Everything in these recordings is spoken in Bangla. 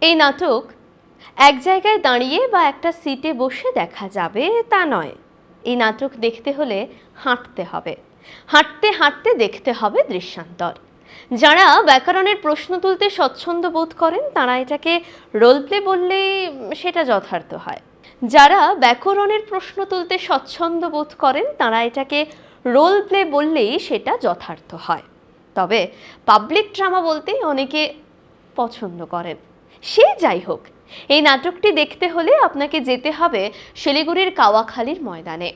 এই নাটক এক জায়গায় দাঁড়িয়ে বা একটা সিটে বসে দেখা যাবে তা নয়। এই নাটক দেখতে হলে হাঁটতে হবে, হাঁটতে হাঁটতে দেখতে হবে দৃশ্যান্তর। যারা ব্যাকরণের প্রশ্ন তুলতে স্বচ্ছন্দ বোধ করেন তারা এটাকে রোল প্লে বললে সেটা যথার্থ হয়। যারা ব্যাকরণের প্রশ্ন তুলতে স্বচ্ছন্দ বোধ করেন তারা এটাকে রোল প্লে বললেই সেটা যথার্থ হয়। তবে পাবলিক ড্রামা বলতে অনেকে পছন্দ করেন। সে যাই হোক, এই নাটকটি দেখতে হলে আপনাকে যেতে হবে শিলিগুড়ির কাওয়াখালীর ময়দানে।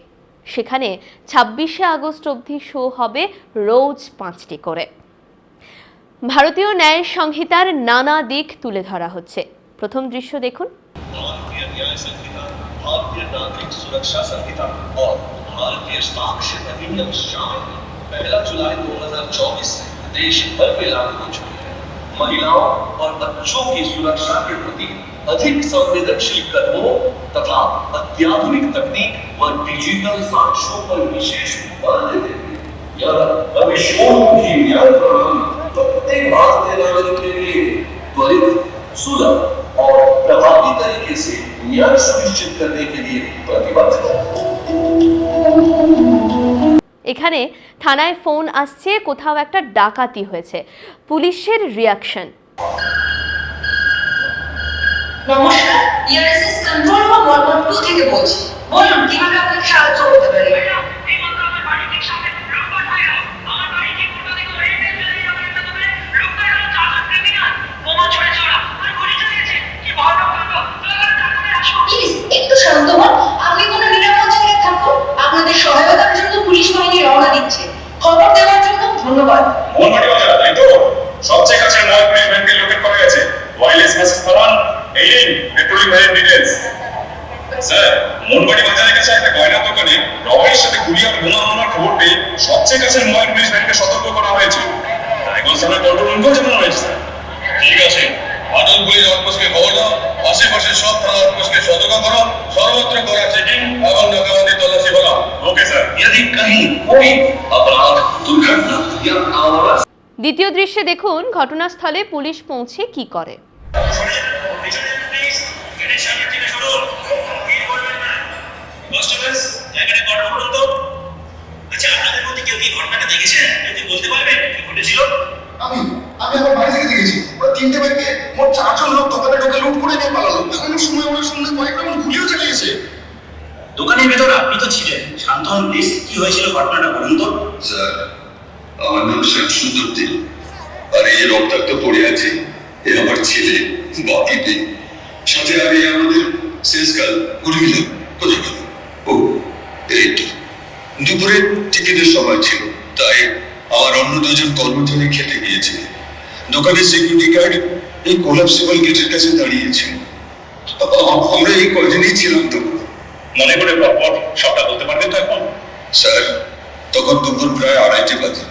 সেখানে 26শে আগস্ট অবধি শো হবে রোজ 5টি করে। ভারতীয় ন্যায় সংহিতার নানা দিক তুলে ধরা হচ্ছে। প্রথম দৃশ্য দেখুন। भारतीय न्याय संहिता, भारतीय नागरिक सुरक्षा संहिता और भारतीय साक्ष्य अधिनियम शामिल 1 जुलाई 2024 से देश भर में लागू हो चुकी है। महिलाओं और बच्चों की सुरक्षा के प्रति अधिक संवेदनशील कदमों तथा अत्याधुनिक तकनीक व डिजिटल साक्ष्यों पर विशेष बल देते हुए यह भविष्योन्मुखी न्याय प्रणाली प्रत्येक भारतीय नागरिक के लिए त्वरित, सुलभ और प्रभावी तरीके से न्याय सुनिश्चित करने के लिए प्रतिबद्ध है। এখানে থানায় ফোন আসছে, কোথাও একটা ডাকাতি হয়েছে। পুলিশের রিয়াকশন। নমস্কার, ইয়ারএসএস কন্ট্রোল রুম 112 থেকে বলছি। বলুন কিভাবে আপনাকে সাহায্য করতে পারি। প্লিজ একটু শান্ত হন। আপনি কোনো নিরাপদ জায়গায় থাকুন। আপনাদের সহায়তার জন্য পুলিশ বাহিনী রওনা দিচ্ছে। খবর দেওয়ার জন্য ধন্যবাদ। মোহনবাড়ি বাজার, তাই তো? সবচেয়ে কাছে ময় পুলিশ ভ্যানকে লোকেট করা গেছে। ওয়্যারলেস মেসেজ পাঠান। এই নিন পেট্রোলিং ভ্যানের ডিটেইলস। স্যার, মোহনবাড়ি বাজারের কাছে একটা গয়না দোকানে রবারির সাথে গুলি আর বোমা হামলার খবর পেয়ে সবচেয়ে কাছে ময় পুলিশ ভ্যানকে সতর্ক করা হয়েছে। রায়গঞ্জ থানার কন্ট্রোল রুমকেও জানানো হয়েছে, স্যার। ঠিক আছে, আটক পুলিশ আউটপোস্টকে খবর দাও। আশেপাশে সব থানা আউটপোস্টকে সতর্ক করো। সর্বত্র করা চেকিং এবং নাকাবন্দি তল্লাশি করা। Okay sir. यदि कहीं कोई अपराध, दुर्घटना या आवाज দ্বিতীয় দৃশ্যে দেখুন ঘটনাস্থলে পুলিশ পৌঁছে কি করে। আমি আমার বাড়ি থেকে দেখেছি ওরা 3টে বাইকে মোট 4 জন লোক দোকানে ঢুকে লুট করে নিয়ে পালালো। এমন সময় ওরা শুনলে কয়েক রাউন্ড গুলিও চালিয়েছে। দোকানের ভেতর আপনি তো ছিলেন। শান্ত হন প্লিজ। কি হয়েছিল ঘটনাটা বলুন তো। স্যার, আমার নাম শেখ সুন্দরদী, আর এই রক্তাক্ত পড়ে আছে এ আমার ছেলে বাপিতে। সাথে আর এই আমাদের শেষকাল উর্মিলা কোথায় গেল? ও এই তো। দুপুরে টিফিনের সময় ছিল, তাই আমার অন্য দুজন কর্মচারী খেতে গিয়েছে। দোকানের সিকিউরিটি গার্ড এই কোলাপসিবল গেটের কাছে দাঁড়িয়েছিল। আমরা এই কদিনই ছিলাম তো। মনে করে পরপর সবটা বলতে পারবেন তো এখন? স্যার, তখন দুপুর প্রায় 2:30 বাজে।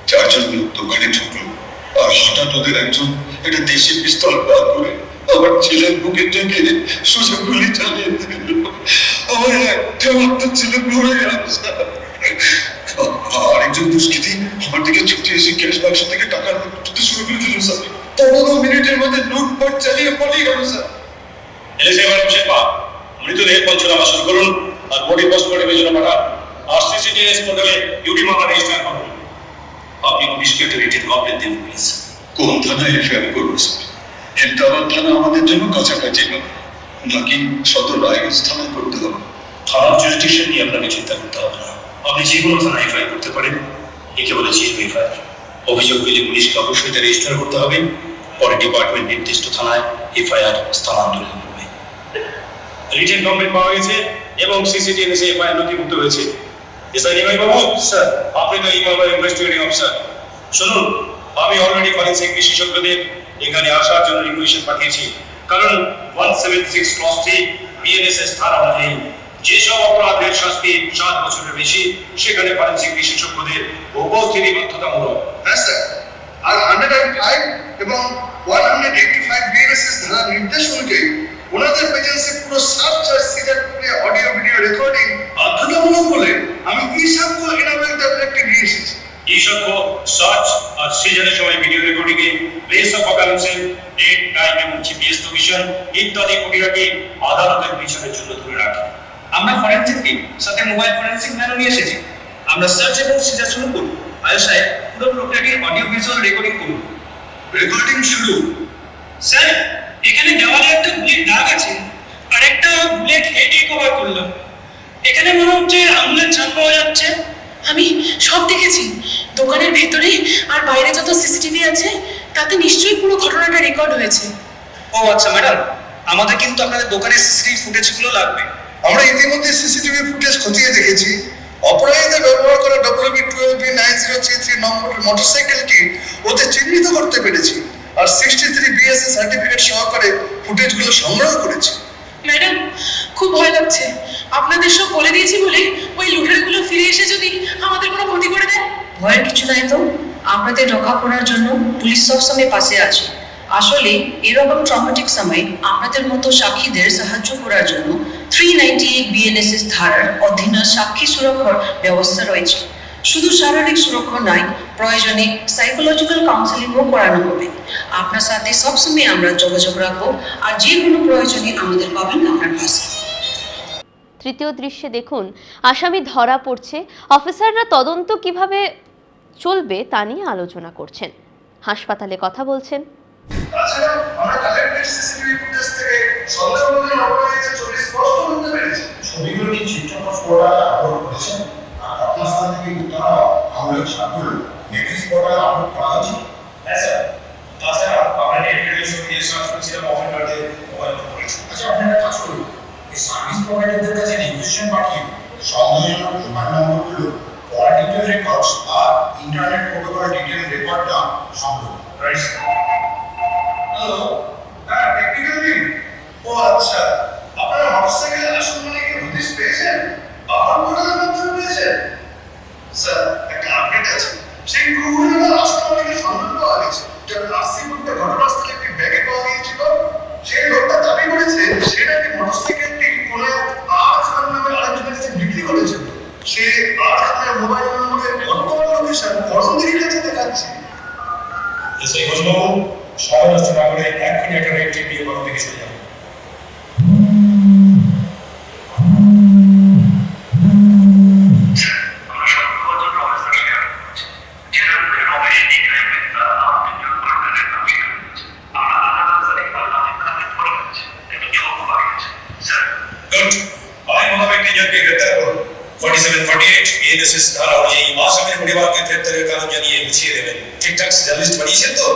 4 জন লোক দোকানে ঢুকলো, আর হঠাৎ ওদের একজন একটা দেশি পিস্তল বার করে আমার ছেলের বুকের থেকে সোজা গুলি চালিয়ে দিল। আমার একটা মাত্র ছেলে মরে গেল। আরেকজন দুষ্কৃতী আমার দিকে ছুটে এসে ক্যাশ বাক্স থেকে টাকা তুলতে শুরু করে দিল। স্যার, 15 মিনিটের মধ্যে লুটপাট চালিয়ে পালিয়ে গেল। স্যার, এসে এবার শেফা মৃতদেহের পঞ্চনামা শুরু করুন আর বডি পোস্টমর্টমের জন্য পাঠান। আর সিসিটিএস পোর্টালে ডিউটি মামলা রেজিস্টার করুন। আপনি পুলিশকে একটা রিটেন কমপ্লেন দিন প্লিজ। কোন থানায় এফআইআর করবো স্যার? হেলতাবাদ থানা আমাদের জন্য কাছাকাছি হবে, নাকি সদর রায়গঞ্জ থানায় করতে হবে? থানার জুরিডিকশন নিয়ে আপনাকে চিন্তা করতে হবে না। আপনি যে কোনো থানায় এফআইআর করতে পারেন। একে বলে চিফ এফআইআর। অভিযোগ পেলে পুলিশকে অবশ্যই এটা রেজিস্টার করতে হবে। পরে ডিপার্টমেন্ট নির্দিষ্ট থানায় এফআইআর স্থানান্তরিত করবে। রিটেন কমপ্লেন পাওয়া গেছে এবং সিসিটিএনএস এফআইআর নথিভুক্ত হয়েছে। এসআই নিমাই বাবু, স্যার, আপনি তো এই মামলার ইনভেস্টিগেটিং অফিসার। শুনুন, আমি অলরেডি ফরেনসিক বিশেষজ্ঞদের এখানে আসার জন্য রিকোয়েস্ট পাঠিয়েছি। কারণ 176 ক্লস 3 বিএনএসএস ধারা অনুযায়ী যেসব অপরাধের শাস্তি 7 বছরের বেশি সেখানে ফরেনসিক বিশেষজ্ঞদের উপস্থিতি বাধ্যতামূলক। হ্যাঁ স্যার, আর 105 এবং 185 বিএনএসএস ধারা নির্দেশ অনুযায়ী ওনাদের প্রেজেন্সে পুরো সার্চ আর সিজার করে অডিও ভিডিও রেকর্ডিং বাধ্যতামূলক বলে আমি এই সাবগুলো এনাবেল ট্যাবলেটকে নিয়ে এসেছি। এইসব সার্চ আর সৃজনের সময় ভিডিও রেকর্ডিং এ প্লেস অফ অকারেন্সে ডেট টাইম এবং জিপিএস লোকেশন ইত্যাদি খুঁটিনাটি আদালতের বিচারের জন্য ধরে রাখে। আমরা ফরেনসিক টিম সাথে মোবাইল ফরেনসিক ম্যানও নিয়ে এসেছি। আমরা সার্চ এবং সিজার শুরু করব। আয়ুষ সাহেব পুরো প্রক্রিয়াটি অডিও ভিজুয়াল রেকর্ডিং করুন। রেকর্ডিং শুরু। স্যার, এখানে দেওয়ালে একটা বুলেট দাগ আছে আর একটা বুলেট হেড রিকভার করলাম। এখানে মনে হচ্ছে আঙুলের ছাপ পাওয়া যাচ্ছে। আমি সব দেখেছি, দোকানের ভেতরে আর বাইরে যত সিসিটিভি আছে তাতে নিশ্চয়ই পুরো ঘটনাটা রেকর্ড হয়েছে। ও আচ্ছা ম্যাডাম, আমাদের কিন্তু আপনাদের দোকানের সিসিটিভি ফুটেজগুলো লাগবে। আমরা ইতিমধ্যে সিসিটিভি ফুটেজ খতিয়ে দেখেছি। অপরাধীদের ব্যবহার করা WB12B9033 নম্বরের মোটরসাইকেলটি ওতে চিহ্নিত করতে পেরেছি আর 63 BSA সার্টিফিকেট সহকারে ফুটেজগুলো সংগ্রহ করেছি। ম্যাডাম, খুব ভয় লাগছে। আপনাদের সব বলে দিয়েছি বলে ওই লুটেরাগুলো ফিরে এসে যদি আমাদের কোনো ক্ষতি করে দেয়। ভয়ের কিছু নাই তো, আপনাদের রক্ষা করার জন্য পুলিশ সবসময় পাশে আছে। আসলে এরকম ট্রমাটিক সময় আপনাদের মতো সাক্ষীদের সাহায্য করার জন্য 398 BNSS ধারার অধীনে সাক্ষী সুরক্ষার ব্যবস্থা রয়েছে। শুধু শারীরিক সুরক্ষা নয়, প্রয়োজনে সাইকোলজিক্যাল কাউন্সেলিংও করানো হবে। আপনার সাথে সবসময় আমরা যোগাযোগ রাখবো আর যে কোনো প্রয়োজনে আমাদের পাবেন আপনার পাশে। তৃতীয় দৃশ্যে দেখুন, আসামি ধরা পড়ছে, অফিসাররা তদন্ত কিভাবে চলবে তা নিয়ে আলোচনা করছেন, হাসপাতালে কথা বলছেন। তাছাড়া আমরা কালেক্টেড সিসিটিভি ফুটেজ থেকে সন্দেহভাজন অপরাধীদের ছবি স্পষ্ট করতে পেরেছি। ছবিগুলো কি চিত্রপট পোর্টালে আপলোড করেছেন? আর ঘটনাস্থল থেকে তারা আঙুলের ছাপগুলো নেটিভ পোর্টালে আপলোড করা হয়েছে? হ্যাঁ স্যার, তাছাড়া আমরা নেট ভিডিও ছবি সার্চ করেছিলাম অফেন্ডারদের মোবাইল নম্বরে। আচ্ছা, আপনারা কাজ করুন, এই সার্ভিস প্রোভাইডারদের কাছে রিকোয়েস্ট পাঠিয়ে সন্দেহজনক মোবাইল নম্বরগুলো কল ডিটেল রেকর্ডস আর ইন্টারনেট প্রোটোকল ডিটেল রেকর্ডটা সংগ্রহ করুন। রাইট। হ্যালো, হ্যাঁ, টেকনিক্যাল টিম। ও আচ্ছা, আপনারা মোটরসাইকেলের আসল মালিকের হদিশ পেয়েছেন? বাবার পোর্টালের মাধ্যমে পেয়েছেন? স্যার, একটা আপডেট আছে। সেই গ্রুপের আসল মালিকের সন্ধান পাওয়া গেছে। যার আরসি করতে ঘটনাস্থলে একটি ব্যাগে পাওয়া গিয়েছিল। সেই লোকটা দাবি করেছে সে নাকি মোটরসাইকেলটি কোনো আর খান নামে আরেকজনের কাছে বিক্রি করেছিল। সে আর খানের মোবাইল নম্বরের বর্তমান লোকেশন করণদিঘির কাছে দেখাচ্ছে। এসআই ঘোষবাবু, সময় নষ্ট না করে এক্ষুনি একটা রেড টিম নিয়ে বড় দিকে চলে যান। আইন মোতাবেক তিনজনকে গ্রেপ্তার করুন। 4748 BNSS ধারা অনুযায়ী আসামির পরিবারকে গ্রেপ্তারের কারণ জানিয়ে বুঝিয়ে দেবেন। ঠিকঠাক জার্নালিস্ট বানিয়েছেন তো?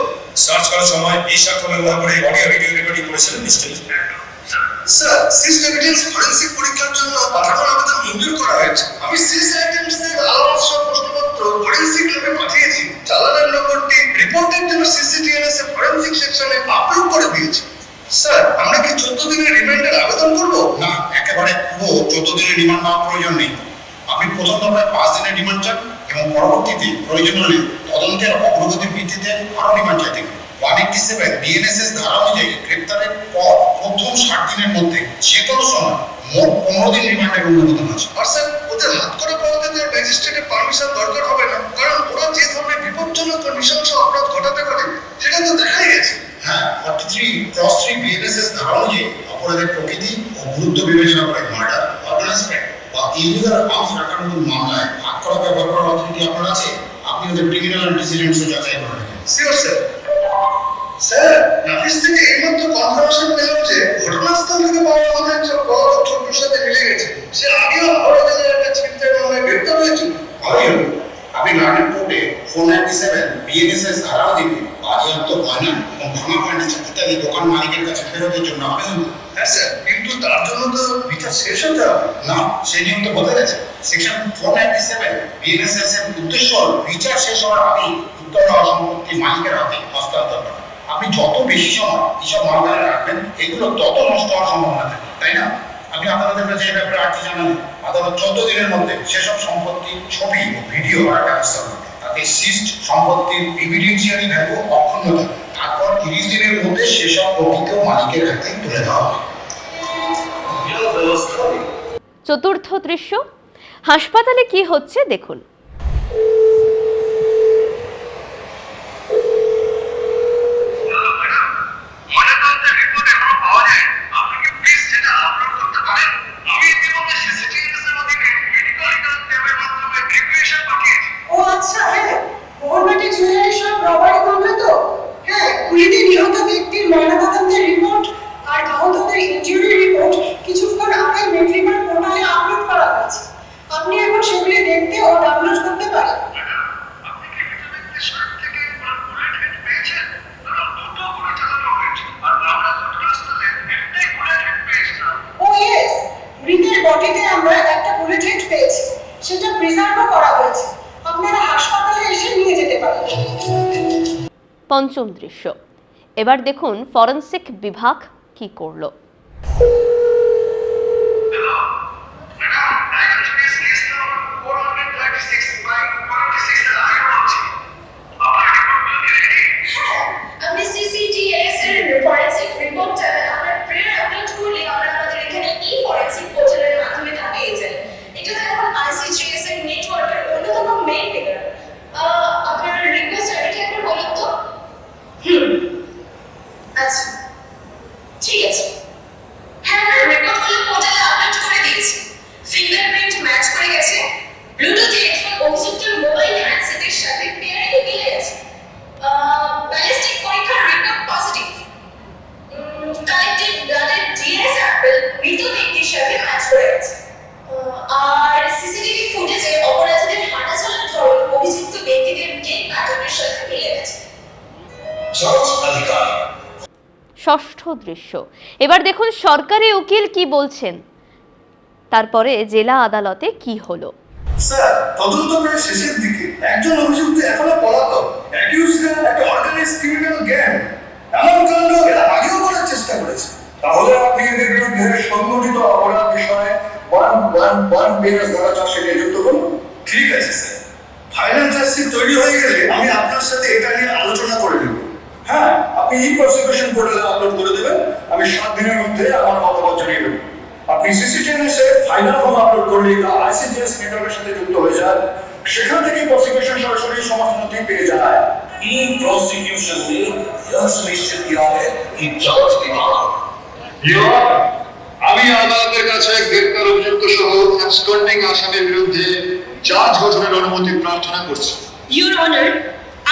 সার্চ করার সময় এই সাক্ষ্য ব্যবহার করে অডিও ভিডিও রেকর্ডিং করেছিলেন নিশ্চয়ই। স্যার, সিস এভিডেন্স ফরেনসিক পরীক্ষার জন্য পাঠানোর আবেদন মঞ্জুর করা হয়েছে। আমি সিস আইটেমসের আলাদা সব প্রশ্নপত্র ফরেনসিক ল্যাবে পাঠিয়েছি। চালানের নম্বরটি রিপোর্টের জন্য সিসিটিএনএস এর ফরেনসিক সেকশনে আপলোড করে দিয়েছি। স্যার, আমরা কি 14 দিনের রিমান্ডের আবেদন করব? না, একেবারে পুরো 14 দিনের রিমান্ড নেওয়ার প্রয়োজন নেই। আপনি প্রথম দফায় 5 দিনের রিমান্ড চান এবং পরবর্তীতে প্রয়োজন হলে তদন্তের অগ্রগতির ভিত্তিতে আরও রিমান্ড চাইতে পারেন। 187 BNSS ধারা অনুযায়ী গ্রেপ্তারের পর প্রথম 60 দিনের মধ্যে যে কোনো সময় মোট 15 দিন রিমান্ডের অনুমোদন আছে। আর স্যার, ওদের হাত করে পাওয়াতে তো ম্যাজিস্ট্রেটের পারমিশন দরকার হবে না, কারণ ওরা যে ধরনের বিপজ্জনক ও নৃশংস অপরাধ ঘটাতে পারে সেটা তো দেখাই গেছে। হ্যাঁ, 43(3) BNSS ধারা অনুযায়ী অপরাধের প্রকৃতি ও গুরুত্ব বিবেচনা করে মার্ডার, অর্গানাইজড ক্রাইম বা ইলিগাল আর্মস রাখার মতো মামলায় হাত করা ব্যবহার করার অথরিটি আপনার আছে। আপনি ওদের ক্রিমিনাল অ্যান্টিসিডেন্টসও যাচাই করে নেবেন। Sure sir. স্যার, অফিস থেকে এইমাত্র কনফার্মেশন পেলাম যে ঘটনাস্থল থেকে পাওয়া আমাদের সব বড় তথ্যের সাথে মিলে গেছে। সে আগেও অপরাধের একটা ছিনতাইয়ের মামলায় গ্রেপ্তার হয়েছিল। ভালোই হলো। আপনি লার্নের কোর্টে 497 BNSS ধারা অধীনে বাজেয়াপ্ত গয়না এবং ভাঙা ফার্নিচার ইত্যাদি দোকান মালিকের কাছে ফেরতের জন্য আবেদন করুন। হ্যাঁ স্যার, কিন্তু তার জন্য তো বিচার শেষ হতে হবে। না, সেই নিয়ম তো বদলে গেছে। সেকশন 497 BNSS এর উদ্দেশ্য হল বিচার শেষ হওয়ার আগেই উত্তর হওয়া সম্পত্তি মালিকের হাতে হস্তান্তর করা। আপনি যত বেশি সময় এসব মামলায় রাখবেন, এগুলো তত নষ্ট হওয়ার সম্ভাবনা থাকে, তাই না? আপনি আদালতের কাছে এই ব্যাপারে আর্জি জানালেন। আদালত 14 দিনের মধ্যে সেসব সম্পত্তির ছবি ও ভিডিও ব্যবস্থা করবে। তাতে সিজড সম্পত্তির এভিডেন্সিয়ারি ভ্যালু অক্ষুণ্ণ থাকে। তারপর 30 দিনের মধ্যে সেসব প্রকৃত মালিকের হাতে তুলে দেওয়া হয়। চতুর্থ দৃশ্য, হাসপাতালে কি হচ্ছে দেখুন। পঞ্চম দৃশ্য। এবার দেখুন ফরেনসিক বিভাগ কি করলো। আমি সিসিটিএস এর ফরেনসিক রিপোর্টটা আমরা প্রেয়ার আপলোড করলে আমরা আমাদের এখানে ফরেনসিক পোর্টালের মাধ্যমে তা পেয়ে যাই। এটা তো এখন আইসিজিএস এর নেটওয়ার্কের অন্যতম মেইন পিলার। আপনার রিকোয়েস্ট আইডিটা একবার বলুন তো। আচ্ছা, ঠিক আছে। হ্যাঁ, আমরা রেকর্ডগুলো পোর্টালে আপলোড করে দিয়েছি। ফিঙ্গারপ্রিন্ট ম্যাচ করে গেছে। ব্লুটুথ হেডফোন অভিযুক্তের মোবাইল হ্যান্ডসেটের সাথে পেয়ারিং মিলে গেছে। ব্যালিস্টিক পরীক্ষার রিপোর্ট পজিটিভ। কালেক্টেড ব্লাডের ডিএনএ স্যাম্পল মৃত ব্যক্তির সাথে ম্যাচ করে গেছে। আর সিসিটিভি ফুটেজে অপরাধীদের হাঁটা চলার ধরন অভিযুক্ত ব্যক্তিদের গেট প্যাটার্নের সাথে মিলে গেছে। ষষ্ঠ দৃশ্য। এবার দেখুন সরকারি উকিল কি বলছেন, তারপরে জেলা আদালতে কি হলো। স্যার, তদন্ত প্রায় শেষের দিকে। একজন অভিযুক্ত এখনো পলাতক। অ্যাকিউজরা একটা অর্গানাইজড ক্রিমিনাল গ্যাং। এমন কাণ্ড এরা আগেও করার চেষ্টা করেছে। তাহলে আপনি এদের বিরুদ্ধে সংগঠিত অপরাধ বিষয়ে 111 বিএনএস ধারা 4 যুক্ত করুন। ঠিক আছে স্যার, ফাইনাল চার্জশিট তৈরি হয়ে গেলে আমি আপনার সাথে এটা নিয়ে আলোচনা করে নেব। হ্যাঁ, আপনি প্রসিকিউশন পোর্টালে আপলোড করে দেবেন। আমি 7 দিনের মধ্যে আমার মতামত জানিয়ে দেবো। আপনি সিসিটিএনএস এর ফাইনাল ফর্ম আপলোড করলে তা আইসিজিএস নেটওয়ার্কের সাথে যুক্ত হয়ে যায়। সেখান থেকে প্রসিকিউশন সরাসরি সমর্থনটি পেয়ে যায়। प्रोसिक्यूशन ने यह सुनिश्चित किया है कि जांच विभाग আমি আদালতের কাছে গ্রেপ্তার অভিযুক্ত সহ অ্যাবসকন্ডিং আসামির বিরুদ্ধে চার্জ গঠনের অনুমতি প্রার্থনা করছি। ইউর অনার,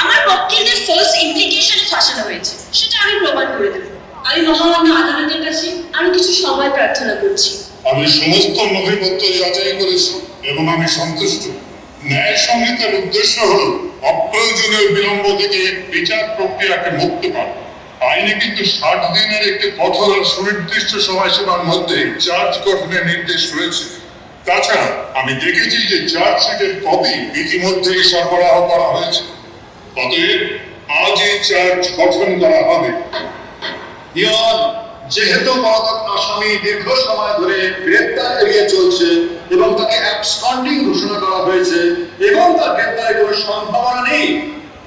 আমার বক্তব্যের ফলস ইমপ্লিকেশন ফাঁসানো হয়েছে, সেটা আমি প্রমাণ করে দেব। আমি মহামান্য আদালতের কাছে আরো কিছু সময় প্রার্থনা করছি। আমি সমস্ত নথিপত্র যাচাই করেছি এবং আমি সন্তুষ্ট। ন্যায় সংহিতার উদ্দেশ্য হল অপ্রয়োজনীয় বিলম্ব থেকে বিচার প্রক্রিয়াকে মুক্ত করা। আইনে কিন্তু 60 দিনের একটি কঠোর সুনির্দিষ্ট সময়সীমার মধ্যে চার্জ গঠনের নির্দেশ রয়েছে। তাছাড়া আমি দেখেছি যে চার্জশিটের কপি ইতিমধ্যেই সরবরাহ করা হয়েছে। অতএব আজ এই চার্জ গঠন করা হবে। যেহেতু পলাতক আসামি দীর্ঘ সময় ধরে গ্রেপ্তার এড়িয়ে চলছে এবং তাকে অ্যাবসকন্ডিং ঘোষণা করা হয়েছে এবং তার গ্রেপ্তারের কোনো সম্ভাবনা নেই,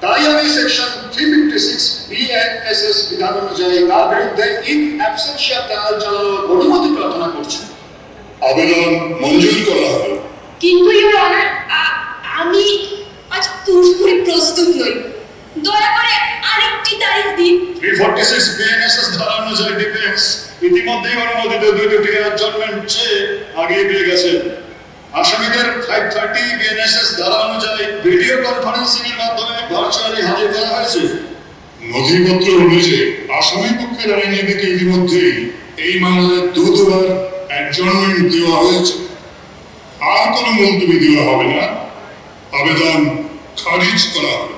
তাই আমি সেকশন 356 বিএনএসএস বিধান অনুযায়ী তার বিরুদ্ধে ইন অ্যাবসেন্সিয়া ট্রায়াল চালানোর অনুমতি প্রার্থনা করছি। আবেদন মঞ্জুর করা হবে। কিন্তু ইউর অনার, আমি আজ পুরোপুরি প্রস্তুত নই। দয়া করে আরেকটি তারিখ দিন। 346 বিএনএসএস ধারা অনুযায়ী ডিফেন্স ইতিমধ্যেই অনুমোদিত দুটি অ্যাডজমেন্ট চেয়ে আগে পেয়ে গেছে। আসামিদের 530 বিএনএসএস ধারা অনুযায়ী ভিডিও কনফারেন্সিং এর মাধ্যমে ভার্চুয়ালি হাজির করা হয়েছে। নথিপত্র অনুযায়ী আসামি পক্ষের আইনজীবীকে ইতিমধ্যেই এই মামলায় দুবার অ্যাডজমেন্ট দেওয়া হয়েছে। আর কোনো মুলতবি দেওয়া হবে না। আবেদন খারিজ করা হবে।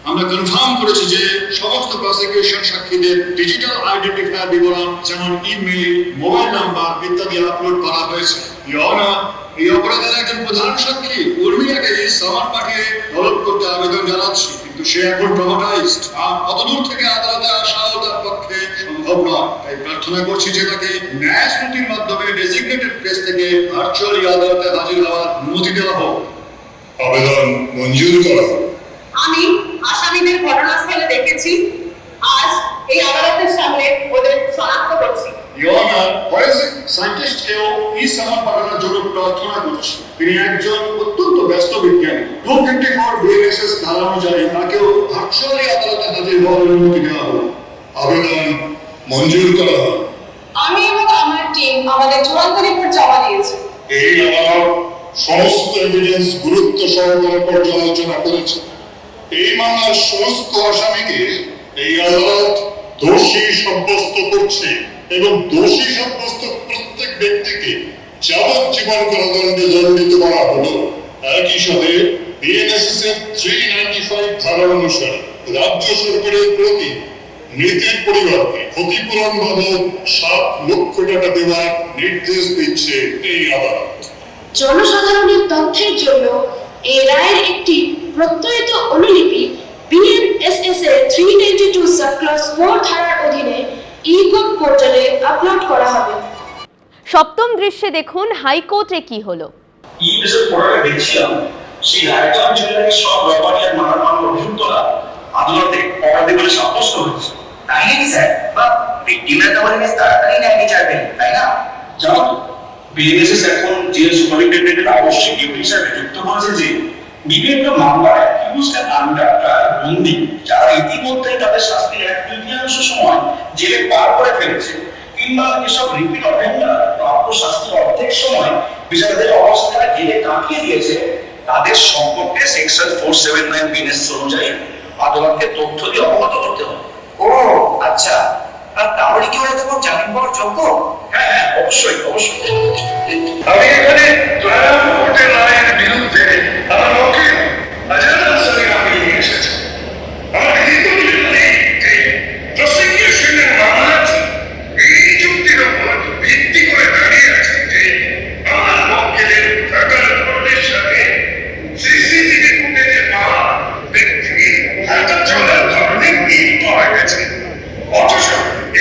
আমরা কনফার্ম করেছি যে সমস্ত প্রসিকিউশন সাক্ষীদের ডিজিটাল আইডেন্টিফায়ার বিবরণ যেমন ইমেইল, মোবাইল নাম্বার ইত্যাদি আপলোড করা হয়েছে। এই অপরাধের একজন প্রধান সাক্ষী উর্মিলাকে সামান পাঠিয়ে তলব করতে আবেদন জানাচ্ছি, কিন্তু সে এখন ট্রমাটাইজড। কতদূর থেকে আদালতে আসাও তার পক্ষে সম্ভব নয়। তাই প্রার্থনা করছি যে তাকে ন্যায় স্মৃতির মাধ্যমে ডেজিগনেটেড প্লেস থেকে ভার্চুয়ালি আদালতে হাজির হওয়ার অনুমতি দেওয়া হোক। আবেদন মঞ্জুর করা হোক। আমি আসামিদের ঘটনাস্থলে দেখেছি। আজ এই আদালতের সামনে ওদের শনাক্ত করছি। ফরেনসিক সায়েন্টিস্টকেও এই সামান পাঠানোর জন্য প্রার্থনা করছি। তিনি একজন অত্যন্ত ব্যস্ত বিজ্ঞানী। 254 বিএনএসএস ধারা অনুযায়ী তাকেও ভার্চুয়ালি আদালতে হাজির হওয়ার অনুমতি দেওয়া হোক। আবেদন মঞ্জুর করা হোক। আমি এবং আমার টিম আমাদের চূড়ান্ত রিপোর্ট জমা দিয়েছি। এই আদালত সমস্ত এভিডেন্স গুরুত্ব সহকারে পর্যালোচনা করেছে। এই মামলার সমস্ত আসামিকে এই আদালত দোষী সাব্যস্ত করছে এবং দোষী সাব্যস্ত প্রত্যেক ব্যক্তিকে যাবজ্জীবন কারাদণ্ডে দণ্ডিত করা হলো। একই সাথে বিএনএসএস এর 395 ধারা অনুসারে রাজ্য সরকারের প্রতি মৃতের পরিবারকে ক্ষতিপূরণ বাবদ 7 লক্ষ টাকা দেওয়ার নির্দেশ দিচ্ছে এই আদালত। জনসাধারণের তথ্যের জন্য এই রায়ের একটি প্রত্যয়িত অনুলিপি বিএনএসএস এর 382 সাবক্লাস 4 ধারার অধীনে ই-কোর্ট পোর্টালে আপলোড করা হবে। সপ্তম দৃশ্যে দেখুন হাইকোর্টে কি হলো। ইবিএসের পড়াটা দেখছিলাম, সেই রায়টা জেলার সব ব্যাপারে আর নানান অভিযুক্তরা আদালতে অপরাধী বলে সাব্যস্ত হয়েছে। তাই নাকি স্যার? বা ভিক্টিমরা তো বলে তাড়াতাড়ি ন্যায় বিচার পেল, তাই না? জানো তো, বিএনএসএস এখন জেল সুপারিনটেন্ডেন্টের আবশ্যিক ডিউটি হিসাবে যুক্ত করেছে যে বিভিন্ন মামলায় অ্যাকিউজড আন্ডাররা বন্দী যারা ইতিমধ্যে তাদের শাস্তির 1/3 সময় জেলে পার করে ফেলেছে, কিংবা এসব রিপিট অফেন্ডার প্রাপ্য শাস্তির অর্ধেক সময় বিচারকের অবস্থায় জেলে কাটিয়ে দিয়েছে, তাদের সম্পর্কে সেকশন 479 বিএনএস অনুযায়ী আদালতকে তথ্য দিয়ে অবগত করতে হবে। ও আচ্ছা, আর তাহলে কি ওরা তখন জামিন পাওয়ার যোগ্য? হ্যাঁ, অবশ্যই অবশ্যই। আমি এখানে ক্লারা কোর্টের রায়ের বিরুদ্ধে আমার উকিল আজহার আনসারী আমি নিয়ে এসেছি। আমার দ্বিতীয় প্রসিকিউশনের মামলাটি এই যুক্তির উপর ভিত্তি করে দাঁড়িয়ে আছে যে আমার উকিলের ফেডারেল কোর্টের সাথে সিসিটিভি ফুটেজে পাওয়া ব্যক্তি হাঁটা চলার ধরনে মিল পাওয়া গেছে। অথচ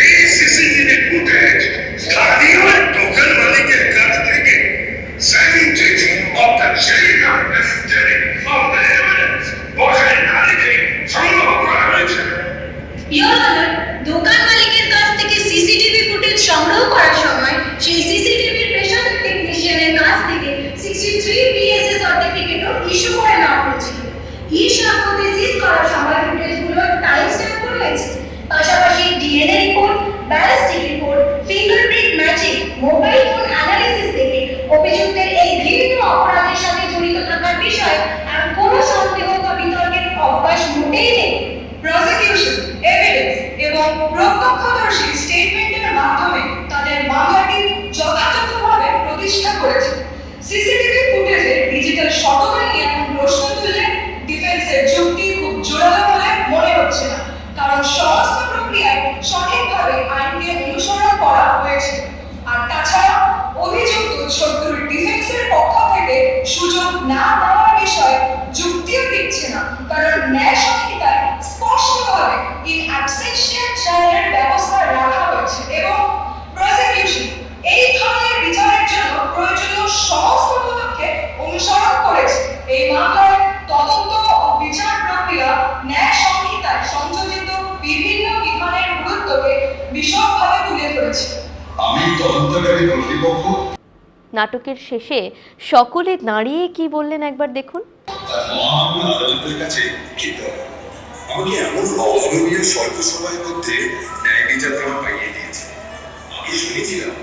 এই সিসিটিভি ফুটেজ স্থানীয় এক দোকান মালিকের কাছ থেকে সাইন্টিফিক অর্থাৎ সেই not necessary for the evidence বসায় না রেখে সংগ্রহ করা হয়েছে। ইওর অনার, দোকান মালিকের কাছ থেকে সিসিটিভি ফুটেজ সংগ্রহ করার সময় সেই সিসিটিভির পেশাদার টেকনিশিয়ানের কাছ থেকে 63 বিএসএ সার্টিফিকেটও ইস্যু করে নেওয়া হয়েছিল। ই সাক্ষ্যতে সিজ করার সময় ফুটেজগুলো টাইম স্ট্যাম্প রয়েছে। পাশাপাশি DNA report, ballistic report, fingerprint matching, mobile phone analysis থেকে অভিযুক্তের এই ঘৃণ্য অপরাধের সাথে জড়িত থাকার বিষয়ে আর কোনো সন্দেহ বা বিতর্কের অবকাশ মোটেই নেই। প্রসিকিউশন এভিডেন্স এবং প্রত্যক্ষদর্শী স্টেটমেন্টের মাধ্যমে তাদের মামলাটি যথাযথভাবে প্রতিষ্ঠা করেছে। সিসিটিভি ফুটেজে ডিজিটাল শতভাগ নিয়ে এখন প্রশ্ন তুললে ডিফেন্সের যুক্তি খুব জোরালো বলে মনে হচ্ছে না, কারণ সমস্ত প্রক্রিয়ায় সঠিকভাবে আইনকে অনুসরণ করা হয়েছে। আর তাছাড়া অভিযুক্ত শত্রুর ডিফেন্সের পক্ষ থেকে সুযোগ না দেওয়ার বিষয়ে যুক্তিও দিচ্ছে না, কারণ ন্যায় সংহিতায় স্পষ্টভাবে ইন অ্যাবসেন্সিয়া ট্রায়ালের ব্যবস্থা রাখা হয়েছে এবং প্রসিকিউশন এই ধরনের বিচারের জন্য প্রয়োজনীয় সমস্ত পদক্ষেপ অনুসরণ করেছে। এই মামলায় তদন্ত ও বিচার প্রক্রিয়া ন্যায় সংহিতায় সংযোজিত বিভিন্ন বিধানের গুরুত্বকে বিশদভাবে তুলে ধরেছে। আমি তদন্তকারী কর্তৃপক্ষ নাটকের শেষে সকলে দাঁড়িয়ে কি বললেন একবার দেখুন। মহান আদালতের কাছে যেতে হবে। আমাকে এমন অভাবনীয় স্বল্প সময়ের মধ্যে ন্যায় বিচার দেওয়া পাইয়ে দিয়েছে। আমি শুনেছিলাম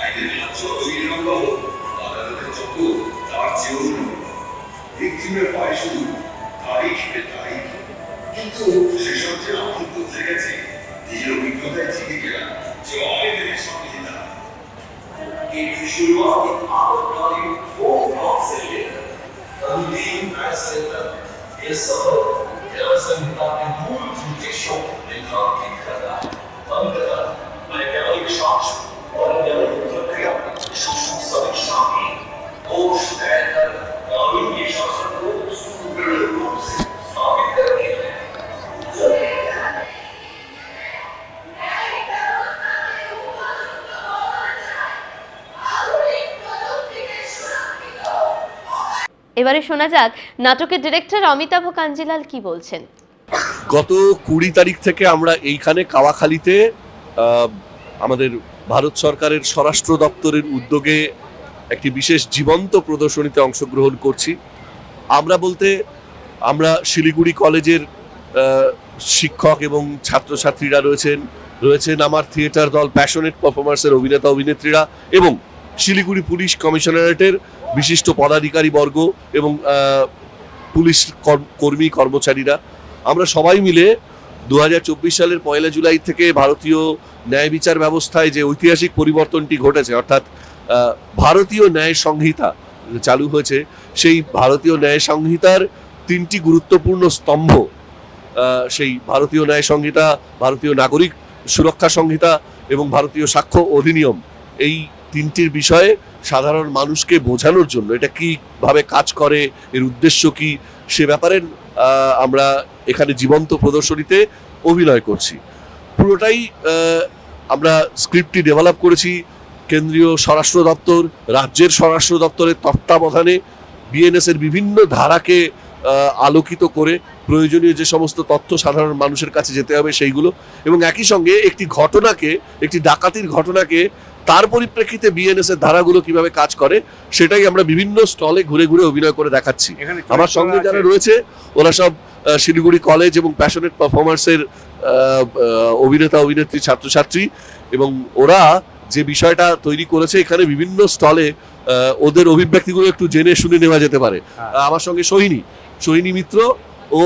আইনের হাত যতই লম্বা হোক, আদালতের যত তার চেয়েও লম্বা। ভিক্টিমের পায়ে শুধু তারিখ তারিখ, কিন্তু সেসব যে আমার বদলে গেছে, নিজের অভিজ্ঞতায় চিনে গেলাম যে অনেকের সংহিতা এই শুরুয়াত आपत्कालीन वो ब्लॉक से लेकर अंतिम फैसले तक ये सफर न्याय संहिता के मूल उद्देश्यों को रेखांकित करता है। अंततः वैज्ञानिक साक्ष्य और न्यायिक प्रक्रिया सूक्ष्म समीक्षा की दोष तय कर कानूनी शासन को सुदृढ़ रूप से स्थापित करती है। এবারে শোনা যাক নাটকের ডিরেক্টর অমিতাভ কাঞ্জিলাল কি বলছেন। গত 20 তারিখ থেকে আমরা এইখানে কাওয়াখালীতে আমাদের ভারত সরকারের স্বরাষ্ট্র দপ্তরের উদ্যোগে একটি বিশেষ জীবন্ত প্রদর্শনীতে অংশগ্রহণ করছি। আমরা বলতে আমরা শিলিগুড়ি কলেজের শিক্ষক এবং ছাত্রছাত্রীরা রয়েছেন আমার থিয়েটার দল প্যাশনেট পারফরমার্সের অভিনেতা অভিনেত্রীরা এবং শিলিগুড়ি পুলিশ কমিশনারেটের বিশিষ্ট পদাধিকারী বর্গ এবং পুলিশ কর্মী কর্মচারীরা। আমরা সবাই মিলে 2024 সালের 1 জুলাই থেকে ভারতীয় ন্যায় বিচার ব্যবস্থায় যে ঐতিহাসিক পরিবর্তনটি ঘটেছে, অর্থাৎ ভারতীয় ন্যায় সংহিতা চালু হয়েছে, সেই ভারতীয় ন্যায় সংহিতার 3টি গুরুত্বপূর্ণ স্তম্ভ, সেই ভারতীয় ন্যায় সংহিতা, ভারতীয় নাগরিক সুরক্ষা সংহিতা এবং ভারতীয় সাক্ষ্য অধিনিয়ম, এই 3টির বিষয়ে সাধারণ মানুষকে বোঝানোর জন্য এটা কিভাবে কাজ করে, এর উদ্দেশ্য কি, সে ব্যাপারে আমরা এখানে জীবন্ত প্রদর্শনীতে অভিনয় করছি। পুরোটাই আমরা স্ক্রিপ্টটি ডেভেলপ করেছি কেন্দ্রীয় স্বরাষ্ট্র দপ্তর, রাজ্যের স্বরাষ্ট্র দপ্তরের তত্ত্বাবধানে বিএনএস এর বিভিন্ন ধারাকে আলোকিত করে প্রয়োজনীয় যে সমস্ত তথ্য সাধারণ মানুষের কাছে যেতে হবে সেইগুলো, এবং একই সঙ্গে একটি ডাকাতির ঘটনাকে তার পরিপ্রেক্ষিতে বিএনএস এর ধারাগুলো কিভাবে কাজ করে সেটাই আমরা বিভিন্ন স্টলে ঘুরে ঘুরে অভিনয় করে দেখাচ্ছি। আমার সঙ্গে যারা রয়েছে ওরা সব শিলিগুড়ি কলেজ এবং প্যাশনেট পারফরমার্সের অভিনেতা অভিনেত্রী ছাত্রছাত্রী, এবং ওরা যে বিষয়টা তৈরি করেছে এখানে বিভিন্ন স্টলে ওদের অভিব্যক্তিগুলো একটু জেনে শুনে নেওয়া যেতে পারে। আমার সঙ্গে সোহিনী মিত্র ও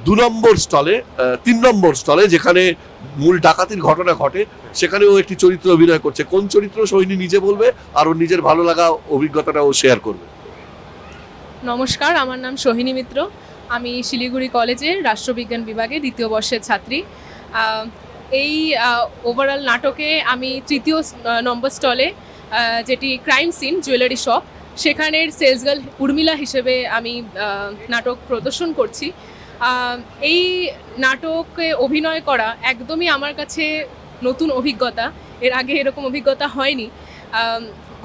2 নম্বর স্টলে 3 নম্বর স্টলে যেখানে মূল ডাকাতির ঘটনা ঘটে সেখানে ও একটি চরিত্র অভিনয় করছে। কোন চরিত্র সোহিনী নিজে বলবে আর ওর নিজের ভালো লাগা অভিজ্ঞতাটা ও শেয়ার করবে। নমস্কার, আমার নাম সোহিনী মিত্র। আমি শিলিগুড়ি কলেজের রাষ্ট্রবিজ্ঞান বিভাগে 2য় বর্ষের ছাত্রী। এই ওভারঅল নাটকে আমি 3য় নম্বর স্টলে, যেটি ক্রাইম সিন জুয়েলারি শপ, সেখানের সেলস গার্ল উর্মিলা হিসেবে আমি নাটক প্রদর্শন করছি। এই নাটকে অভিনয় করা একদমই আমার কাছে নতুন অভিজ্ঞতা, এর আগে এরকম অভিজ্ঞতা হয়নি।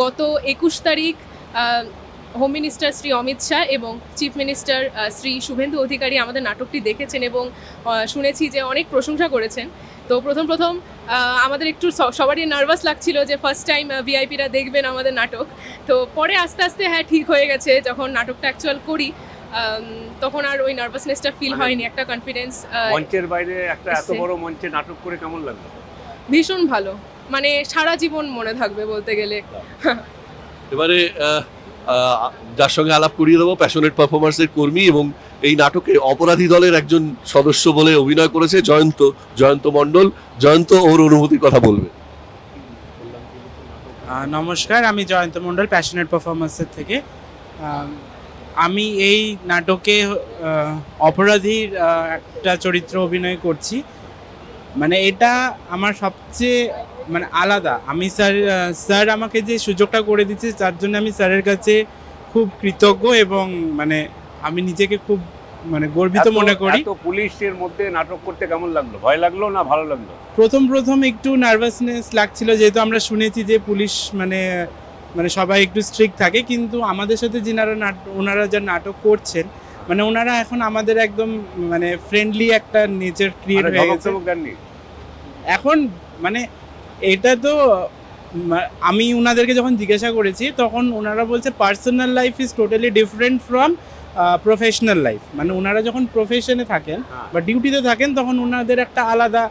গত 21 তারিখ হোম মিনিস্টার শ্রী অমিত শাহ এবং চিফ মিনিস্টার শ্রী শুভেন্দু অধিকারী আমাদের নাটকটি দেখেছেন এবং শুনেছি যে অনেক প্রশংসা করেছেন। তো প্রথম আমাদের একটু সবারই নার্ভাস লাগছিল যে ফার্স্ট টাইম ভিআইপিরা দেখবেন আমাদের নাটক। তো পরে আস্তে আস্তে হ্যাঁ ঠিক হয়ে গেছে, যখন নাটকটা অ্যাকচুয়াল করি তখন আর ওই নার্ভাসনেসটা ফিল হয়নি, একটা কনফিডেন্স। মঞ্চের বাইরে একটা এত বড় মঞ্চে নাটক করে কেমন লাগলো? ভীষণ ভালো, মানে সারা জীবন মনে থাকবে বলতে গেলে। এবারে যার সঙ্গে আলাপ করিয়ে দেবো প্যাশনেট পারফরমার্সের কর্মী এবং এই নাটকে অপরাধী দলের একজন সদস্য বলে অভিনয় করেছে জয়ন্ত মণ্ডল। জয়ন্ত ওর অনুভূতির কথা বলবে। নমস্কার, আমি জয়ন্ত মণ্ডল প্যাশনেট পারফরমার্সের থেকে। আমি এই নাটকে অপরাধীর একটা চরিত্র অভিনয় করছি। মানে এটা আমার সবচেয়ে আলাদা। আমি স্যার আমাকে যে সুযোগটা করে দিচ্ছে তার জন্য আমি স্যারের কাছে খুব কৃতজ্ঞ এবং আমি নিজেকে খুব গর্বিত মনে করি। তো পুলিশের মধ্যে নাটক করতে কেমন লাগলো? ভয় লাগলো না ভালো লাগলো? প্রথম একটু নার্ভাসনেস লাগছিল, যেহেতু আমরা শুনেছি যে পুলিশ সবাই একটু স্ট্রিক্ট থাকে, কিন্তু আমাদের সাথে ওনারা যা নাটক করছেন ওনারা এখন আমাদের একদম ফ্রেন্ডলি একটা নেচার ক্রিয়েট হয়ে গেছে এখন। এটা তো আমি ওনাদেরকে যখন জিজ্ঞাসা করেছি তখন ওনারা বলছে personal life is totally different from professional life. ওনারা যখন প্রফেশনে থাকেন বা ডিউটিতে থাকেন তখন ওনাদের একটা আলাদা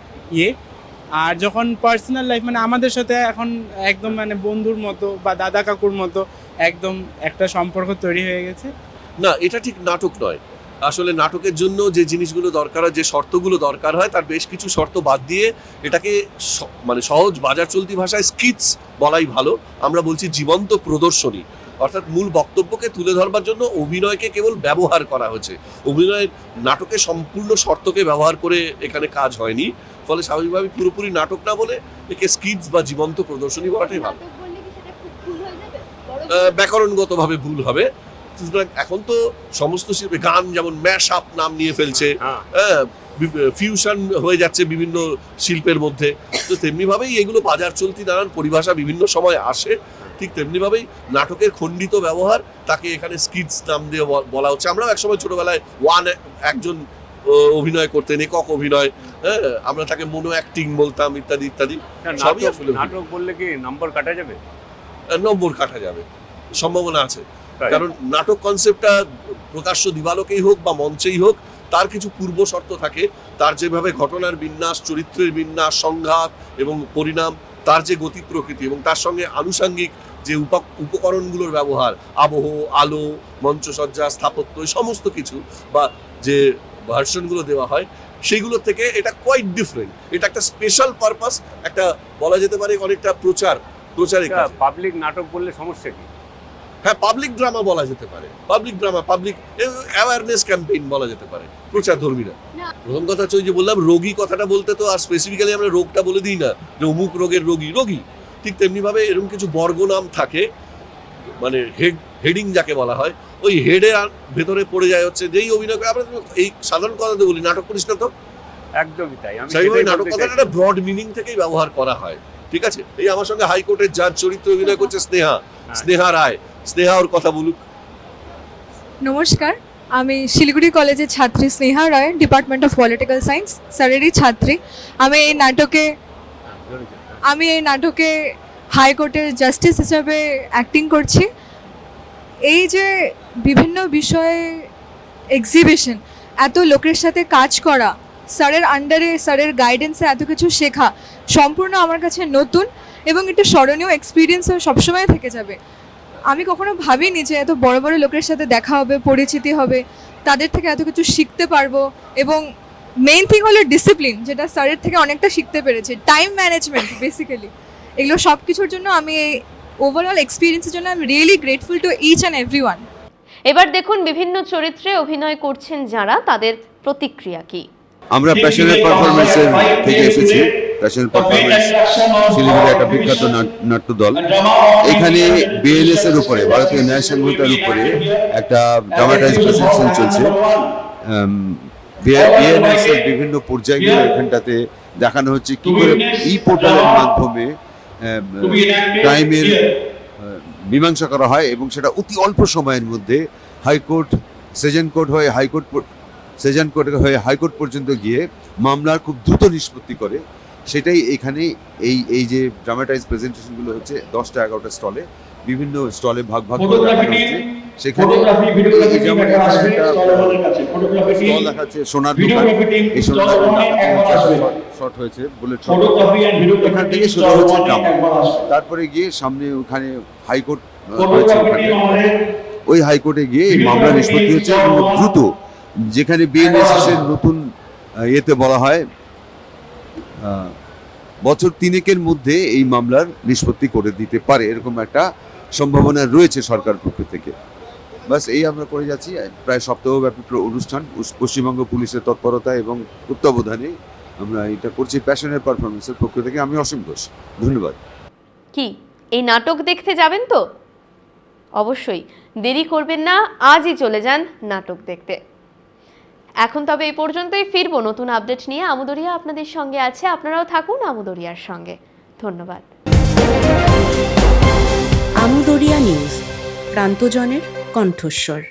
আর যখন পার্সোনাল লাইফ আমাদের সাথে এখন একদম বন্ধুর মতো বা দাদা কাকুর মতো একদম একটা সম্পর্ক তৈরি হয়ে গেছে। না, এটা ঠিক নাটক নয়। আসলে নাটকের জন্য যে জিনিসগুলো দরকার হয়, যে শর্তগুলো দরকার হয়, তার বেশ কিছু শর্ত বাদ দিয়ে এটাকে সহজ বাজার চলতি ভাষায় স্কিটস বলাই ভালো। আমরা বলছি জীবন্ত প্রদর্শনী, অর্থাৎ মূল বক্তব্যকে তুলে ধরবার জন্য অভিনয়কে কেবল ব্যবহার করা হয়েছে। অভিনয়ের নাটকে সম্পূর্ণ শর্তকে ব্যবহার করে এখানে কাজ হয়নি, ফলে স্বাভাবিকভাবে পুরোপুরি নাটক না বলে একে স্কিটস বা জীবন্ত প্রদর্শনী বলাটাই ভালো। ব্যাকরণগতভাবে ভুল হবে। এখন তো সমস্ত শিল্পে গান যেমন ম্যাশ আপ নাম নিয়ে ফেলছে, ফিউশন হয়ে যাচ্ছে বিভিন্ন শিল্পের মধ্যে, তো তেমনিভাবেই এগুলো বাজার চলতি নানান পরিভাষা বিভিন্ন সময় আসে। ঠিক তেমনিভাবেই নাটকের খণ্ডিত ব্যবহার, তাকে এখানে স্কিটস নাম দিয়ে বলা হচ্ছে। আমরাও একসময় ছোটবেলায় একজন অভিনয় করতেন, একক অভিনয়, আমরা তাকে মনো অ্যাক্টিং বলতাম, ইত্যাদি ইত্যাদি। সবই আসলে নাটক বললে কি নম্বর কাটা যাবে? নম্বর কাটা যাবে, সম্ভাবনা আছে। কারণ নাটক কনসেপ্টটা প্রকাশ্য দিবালোকেই হোক বা মঞ্চেই হোক, তার কিছু পূর্ব শর্ত থাকে। তার যেভাবে ঘটনার বিন্যাস, চরিত্রের বিন্যাস, সংঘাত এবং পরিণাম, তার যে গতি প্রকৃতি এবং তার সঙ্গে আনুষঙ্গিক যে উপকরণগুলোর ব্যবহার, আবহ, আলো, মঞ্চসজ্জা, স্থাপত্য, সমস্ত কিছু বা যে ভার্সনগুলো দেওয়া হয় সেইগুলোর থেকে এটা কোয়াইট ডিফারেন্ট। এটা একটা স্পেশাল পারপাস, একটা বলা যেতে পারে অনেকটা প্রচারে। পাবলিক নাটক বললে সমস্যা কি? হ্যাঁ, পাবলিক ড্রামা বলা যেতে পারে, public drama, public awareness campaign বলা যেতে পারে, প্রচার ধর্মীরা। প্রথম কথা হচ্ছে ওই যে বললাম রোগী কথাটা বলতে তো আর স্পেসিফিক্যালি আমরা রোগটা বলে দিই না যে অমুক রোগের রোগী। ঠিক তেমনিভাবে এরকম কিছু বর্গ নাম থাকে, মানে হেডিং যাকে বলা হয়, ওই হেডের ভেতরে পড়ে যায় হচ্ছে যেই অভিনয় করে। আমরা এই সাধারণ কথাতে বলি নাটক করিস না তো, একদমই তাই। আমি সেইভাবে সেটাই নাটক বলতে কথাটা চাইছি। একটা ব্রড মিনিং থেকেই ব্যবহার করা হয়, ঠিক আছে? এই আমার সঙ্গে হাইকোর্টের জাজ চরিত্র অভিনয় করছে স্নেহা রায়। স্নেহা ওর কথা বলুক। নমস্কার, আমি শিলিগুড়ি কলেজের ছাত্রী স্নেহা রায়, ডিপার্টমেন্ট অফ পলিটিক্যাল সায়েন্স, স্যারেরই ছাত্রী। আমি এই নাটকে হাইকোর্টের জাস্টিস হিসাবে অ্যাক্টিং করছি। এই যে বিভিন্ন বিষয়ে এক্সিবিশন, এত লোকের সাথে কাজ করা, স্যারের আন্ডারে স্যারের গাইডেন্সে এত কিছু শেখা সম্পূর্ণ আমার কাছে নতুন এবং একটা স্মরণীয় এক্সপিরিয়েন্স সবসময় থেকে যাবে। আমি কখনো ভাবিনি যে এত বড় বড় লোকের সাথে দেখা হবে, পরিচিতি হবে, তাদের থেকে এত কিছু শিখতে পারবো। এবং মেইন থিং হলো ডিসিপ্লিন, যেটা স্যারের থেকে অনেকটা শিখতে পেরেছি, টাইম ম্যানেজমেন্ট বেসিক্যালি। এগুলো সব কিছুর জন্য আমি এই ওভারঅল এক্সপিরিয়েন্সের জন্য I am really grateful to each and everyone. এবার দেখুন বিভিন্ন চরিত্রে অভিনয় করছেন যারা, তাদের প্রতিক্রিয়া কি। আমরা প্যাশনের পারফরমেন্সের থেকে এসেছি। প্যাশনের পারফরমেন্স শিলিগুড়ির একটা বিখ্যাত নাট্য দল। এখানে বিএনএস এর উপরে, ভারতীয় ন্যায় সংহিতার উপরে একটা ড্রামাটাইজ প্রেজেন্টেশন চলছে। বিএনএস এর বিভিন্ন পর্যায়গুলো এখানটাতে দেখানো হচ্ছে কি করে এই পোর্টালের মাধ্যমে ক্রাইমের মীমাংসা করা হয় এবং সেটা অতি অল্প সময়ের মধ্যে হাইকোর্ট, সেশন কোর্ট হয়ে হাইকোর্ট পর্যন্ত গিয়ে মামলার খুব দ্রুত নিষ্পত্তি করে। সেটাই এখানে এই যে ড্রামাটাইজ প্রেজেন্টেশনগুলো হচ্ছে 10টা 11টা স্টলে, বিভিন্ন স্টলে ভাগ করে দেখানো হচ্ছে। সেখানে যেমন স্টল দেখাচ্ছে সোনার দোকান, এই সোনার শট হয়েছে বুলেট শট, এখান থেকে শুরু হচ্ছে ড্রামা। তারপরে গিয়ে সামনে ওখানে হাইকোর্ট রয়েছে, ওই হাইকোর্টে গিয়ে এই মামলা নিষ্পত্তি হচ্ছে দ্রুত। যেখানে বিএনএস এর নতুন ইয়েতে বলা হয় বছর 3-এর মধ্যে এই মামলার নিষ্পত্তি করে দিতে পারে, এরকম একটা সম্ভাবনা রয়েছে সরকার পক্ষ থেকে। বাস এই আমরা করে যাচ্ছি। প্রায় সপ্তাহব্যাপী অনুষ্ঠান, পশ্চিমবঙ্গ পুলিশের তৎপরতা এবং তত্ত্বাবধানে আমরা এটা করছি প্যাশনের পারফরমেন্সের পক্ষ থেকে। আমি অসীম ঘোষ, ধন্যবাদ। কি এই নাটক দেখতে যাবেন তো? অবশ্যই দেরি করবেন না, আজই চলে যান নাটক দেখতে। এখন তবে এই পর্যন্তই, ফিরবো নতুন আপডেট নিয়ে। আমুদরিয়া আপনাদের সঙ্গে আছে, আপনারাও থাকুন আমুদরিয়ার সঙ্গে। ধন্যবাদ। আমুদরিয়া নিউজ, প্রান্তজনের কণ্ঠস্বর।